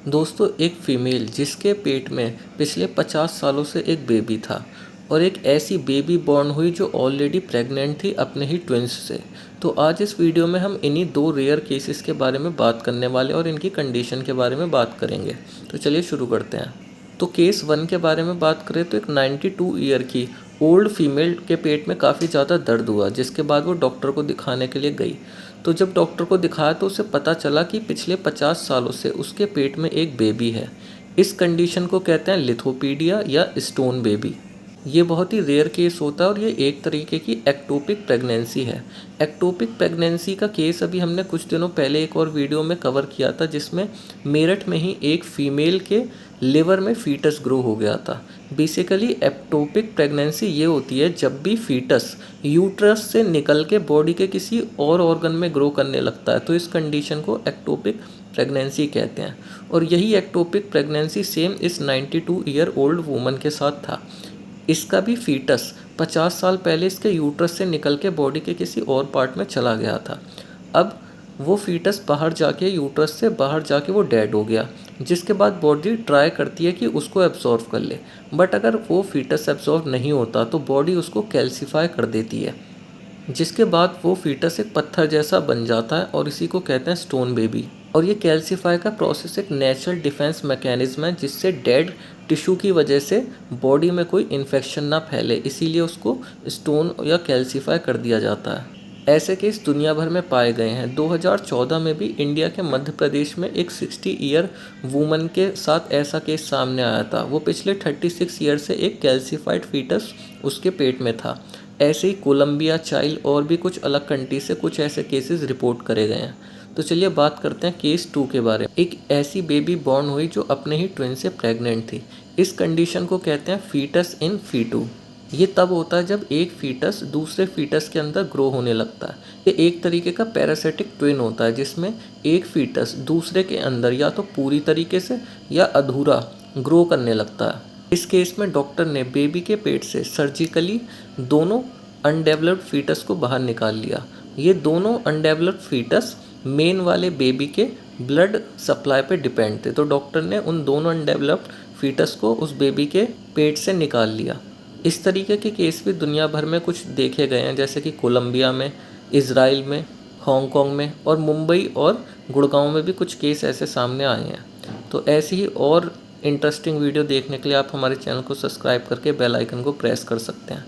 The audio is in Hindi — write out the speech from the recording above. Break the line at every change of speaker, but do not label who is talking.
दोस्तों, एक फीमेल जिसके पेट में पिछले 50 सालों से एक बेबी था और एक ऐसी बेबी बॉर्न हुई जो ऑलरेडी प्रेग्नेंट थी अपने ही ट्विंस से। तो आज इस वीडियो में हम इन्हीं दो रेयर केसेस के बारे में बात करने वाले और इनकी कंडीशन के बारे में बात करेंगे। तो चलिए शुरू करते हैं। तो केस 1 के बारे में बात करें तो एक 92 ईयर की ओल्ड फीमेल के पेट में काफ़ी ज़्यादा दर्द हुआ, जिसके बाद वो डॉक्टर को दिखाने के लिए गई। तो जब डॉक्टर को दिखाया तो उसे पता चला कि पिछले 50 सालों से उसके पेट में एक बेबी है। इस कंडीशन को कहते हैं लिथोपीडिया या स्टोन बेबी। ये बहुत ही रेयर केस होता है और ये एक तरीके की एक्टोपिक प्रेगनेंसी है। एक्टोपिक प्रेगनेंसी का केस अभी हमने कुछ दिनों पहले एक और वीडियो में कवर किया था, जिसमें मेरठ में ही एक फीमेल के लिवर में फीटस ग्रो हो गया था। बेसिकली एक्टोपिक प्रेगनेंसी ये होती है जब भी फीटस यूट्रस से निकल के बॉडी के किसी और ऑर्गन में ग्रो करने लगता है, तो इस कंडीशन को एक्टोपिक प्रेगनेंसी कहते हैं। और यही एक्टोपिक प्रेगनेंसी सेम इस 92 ईयर ओल्ड वुमन के साथ था। इसका भी फीटस 50 साल पहले इसके यूट्रस से निकल के बॉडी के किसी और पार्ट में चला गया था। अब वो फीटस बाहर जाके यूट्रस से बाहर जाके वो डेड हो गया, जिसके बाद बॉडी ट्राई करती है कि उसको एब्जॉर्व कर ले। बट अगर वो फीटस एब्जॉर्व नहीं होता तो बॉडी उसको कैल्सीफाई कर देती है, जिसके बाद वो फीटस एक पत्थर जैसा बन जाता है और इसी को कहते हैं स्टोन बेबी। और ये कैल्सीफाई का प्रोसेस एक नेचुरल डिफेंस मैकेनिज्म है, जिससे डेड टिश्यू की वजह से बॉडी में कोई इन्फेक्शन ना फैले, इसीलिए उसको स्टोन या कैल्सीफाई कर दिया जाता है। ऐसे केस दुनिया भर में पाए गए हैं। 2014 में भी इंडिया के मध्य प्रदेश में एक 60 ईयर वुमन के साथ ऐसा केस सामने आया था। वो पिछले 36 ईयर से एक कैल्सीफाइड फीटस उसके पेट में था। ऐसे ही कोलंबिया, चाइल्ड और भी कुछ अलग कंट्री से कुछ ऐसे केसेस रिपोर्ट करे गए हैं। तो चलिए बात करते हैं केस 2 के बारे में। एक ऐसी बेबी बॉर्न हुई जो अपने ही ट्विन से प्रेग्नेंट थी। इस कंडीशन को कहते हैं फीटस इन फीटू। ये तब होता है जब एक फीटस दूसरे फीटस के अंदर ग्रो होने लगता है। ये एक तरीके का पैरासिटिक ट्विन होता है, जिसमें एक फीटस दूसरे के अंदर या तो पूरी तरीके से या अधूरा ग्रो करने लगता है। इस केस में डॉक्टर ने बेबी के पेट से सर्जिकली दोनों अनडेवलप्ड फीटस को बाहर निकाल लिया। ये दोनों अनडेवलप्ड फीटस मेन वाले बेबी के ब्लड सप्लाई पे डिपेंड थे, तो डॉक्टर ने उन दोनों अनडेवलप्ड फीटस को उस बेबी के पेट से निकाल लिया। इस तरीके के केस भी दुनिया भर में कुछ देखे गए हैं, जैसे कि कोलंबिया में, इज़राइल में, हांगकांग में और मुंबई और गुड़गांव में भी कुछ केस ऐसे सामने आए हैं। तो ऐसी ही और इंटरेस्टिंग वीडियो देखने के लिए आप हमारे चैनल को सब्सक्राइब करके बेल आइकन को प्रेस कर सकते हैं।